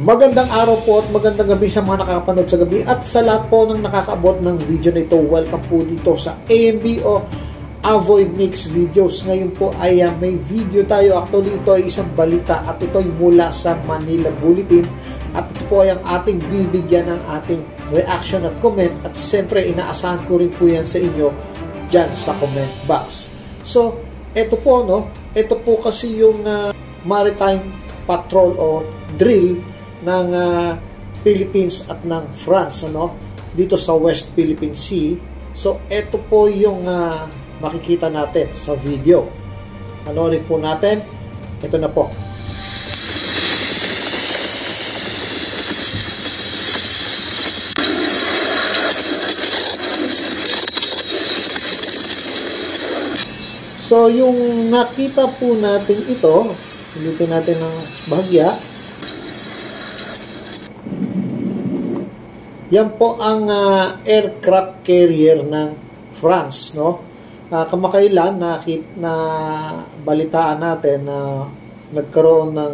Magandang araw po at magandang gabi sa mga nakakapanood sa gabi at sa lahat po ng nakakaabot ng video na ito. Welcome po dito sa AMB o Avoid Mix Videos. Ngayon po ay may video tayo. Actually ito ay isang balita at ito ay mula sa Manila Bulletin. At ito po ay ang ating bibigyan ng ating reaction at comment. At siyempre inaasahan ko rin po yan sa inyo dyan sa comment box. So ito po ito po kasi yung maritime patrol o drill ng Philippines at ng France dito sa West Philippine Sea. So ito po yung makikita natin sa video. Panoorin po natin. Ito na po. So yung nakita po natin ito, ulitin natin ng bahagya. Yan po ang aircraft carrier ng France, kamakailan na balitaan natin na nagkaroon ng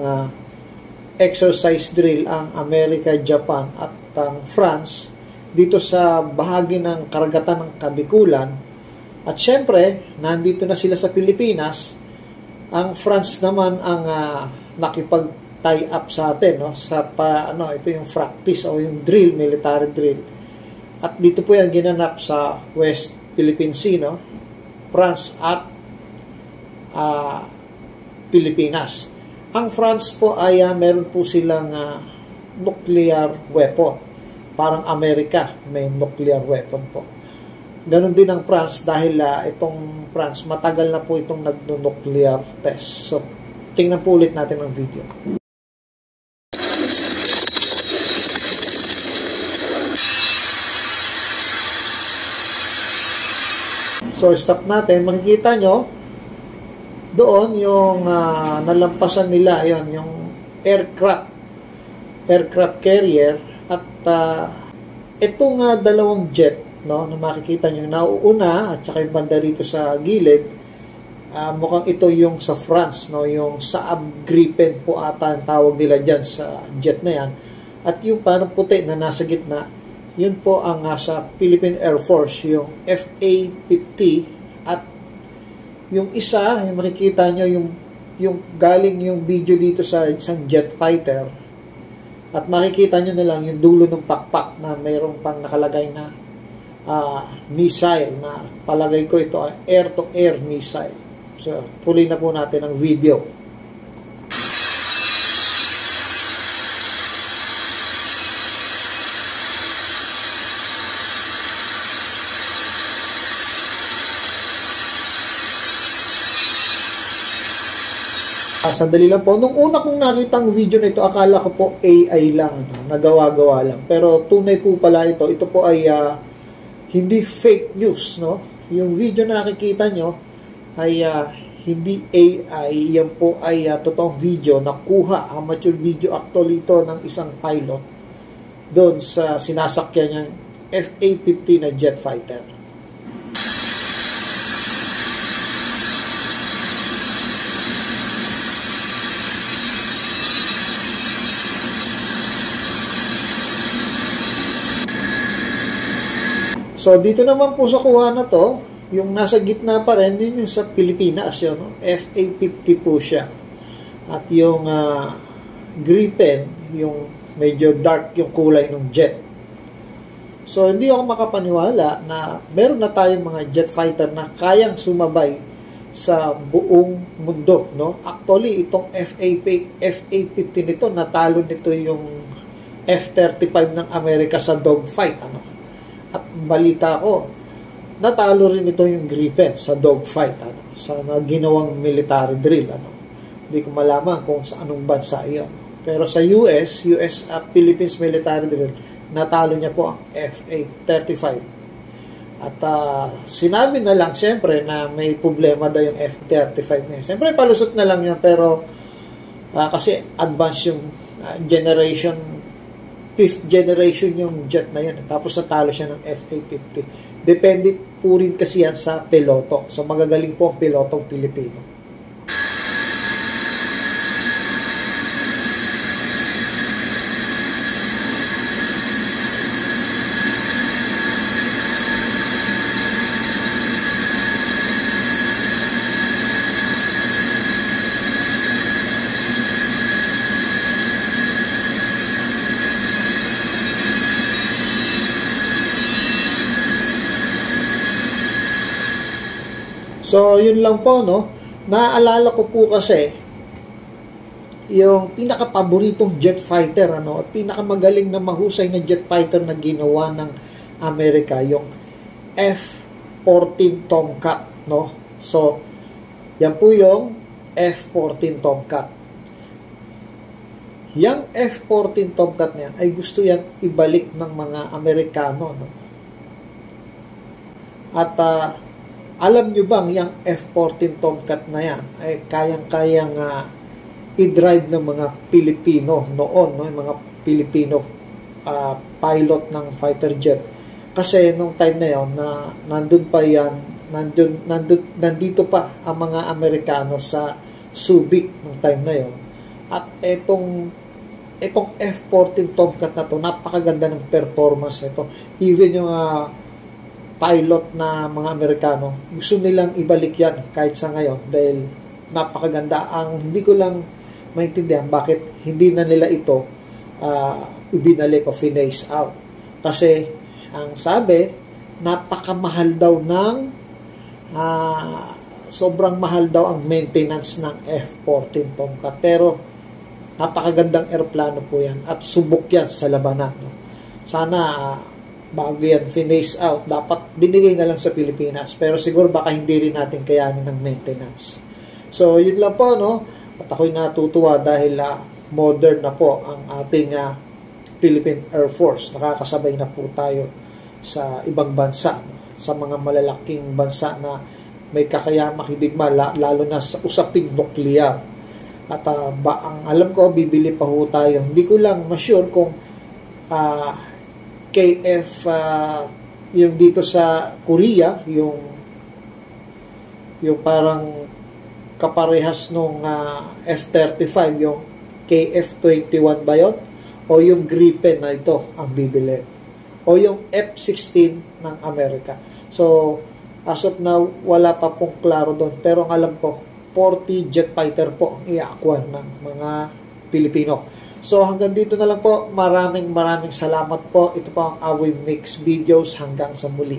exercise drill ang Amerika, Japan at ang France dito sa bahagi ng karagatan ng Kabikulan. At syempre, nandito na sila sa Pilipinas. Ang France naman ang nakipag-tie up sa atin, ito yung practice o yung drill, military drill. At dito po yan ginanap sa West Philippine Sea, France at Pilipinas. Ang France po ay meron po silang nuclear weapon. Parang Amerika may nuclear weapon po. Ganon din ang France dahil itong France matagal na po itong nagno-nuclear test. So, tingnan po ulit natin ang video. So, stop natin. Makikita nyo doon yung nalampasan nila, yung aircraft carrier at itong dalawang jet na makikita nyo nauuna at saka yung banda rito sa gilid, mukhang ito yung sa France, yung Saab Gripen po ata ang tawag nila dyan sa jet na yan. At yung parang puti na nasa gitna, yun po ang sa Philippine Air Force, yung FA-50. At yung isa, yung makikita nyo, yung galing yung video dito sa isang jet fighter. At makikita nyo na lang yung dulo ng pakpak na mayroong pang nakalagay na missile na palagay ko ito ay air-to-air missile. So, tuloy na po natin ang video. Sandali lang po. Nung una kong nakita ang video na ito, akala ko po AI lang, nagawa-gawa lang. Pero tunay po pala ito. Ito po ay hindi fake news, Yung video na nakikita nyo ay hindi AI, yan po ay totoong video na kuha, amateur video actually ito ng isang pilot doon sa sinasakyan niyang FA-50 na jet fighter. So, dito naman po sa kuha na to, yung nasa gitna pa rin, yun yung sa Pilipinas, yun, FA-50 po siya. At yung Gripen, yung medyo dark yung kulay ng jet. So, hindi ako makapaniwala na meron na tayong mga jet fighter na kayang sumabay sa buong mundo, Actually, itong FA-50 nito, natalo nito yung F-35 ng Amerika sa dogfight, At balita ko, natalo rin ito yung Gripen sa dogfight, sa ginawang military drill, Hindi ko malaman kung sa anong bansa iyon. Pero sa US Philippines military drill, natalo niya po ang FA-35. At sinabi na lang, siyempre, na may problema daw yung F-35 niya. Siyempre, palusot na lang yan, pero kasi advanced yung generation 5th generation yung jet na yun. Tapos natalo siya ng FA-50. Depende po rin kasi yan sa piloto. So magagaling po ang pilotong Pilipino. So, So, yun lang po, no? Naaalala ko po kasi yung pinaka-paboritong jet fighter, ano, at pinakamagaling na mahusay na jet fighter na ginawa ng Amerika, yung F-14 Tomcat, no? So, yan po yung F-14 Tomcat. Yang F-14 Tomcat na yan ay gusto yan ibalik ng mga Amerikano, no? At alam nyo bang yung F-14 Tomcat na yan ay kayang-kayang i-drive ng mga Pilipino noon, no? Yung mga Pilipino pilot ng fighter jet. Kasi nung time na yon na nandun pa yan, nandito pa ang mga Amerikano sa Subic nung time na yon. At itong F-14 Tomcat na to, napakaganda ng performance nito. Even yung pilot na mga Amerikano, gusto nilang ibalik yan kahit sa ngayon dahil napakaganda. Ang hindi ko lang maintindihan bakit hindi na nila ito ibinalik o finace out. Kasi ang sabi, napakamahal daw ng sobrang mahal daw ang maintenance ng F-14 Tomcat. Pero napakagandang aeroplano po yan at subok yan sa labanan. No? Sana bago yan finace out, dapat binigay na lang sa Pilipinas. Pero siguro baka hindi rin natin kayanin ng maintenance. So, yun lang po, no? At ako'y natutuwa dahil modern na po ang ating Philippine Air Force. Nakakasabay na po tayo sa ibang bansa, no? Sa mga malalaking bansa na may kakayahang makidigma, lalo na sa usaping nuklear. At ang alam ko, bibili pa ho tayo. Hindi ko lang ma-sure kung KF yung dito sa Korea, yung parang kaparehas nung F-35, yung KF-21 ba yun? O yung Gripen na ito ang bibili? O yung F-16 ng Amerika? So, as of now, wala pa pong klaro doon. Pero ang alam ko, 40 jet fighter po ang i-acquire ng mga Pilipino. So, hanggang dito na lang po. Maraming salamat po. Ito po ang Awi Mix Videos. Hanggang sa muli.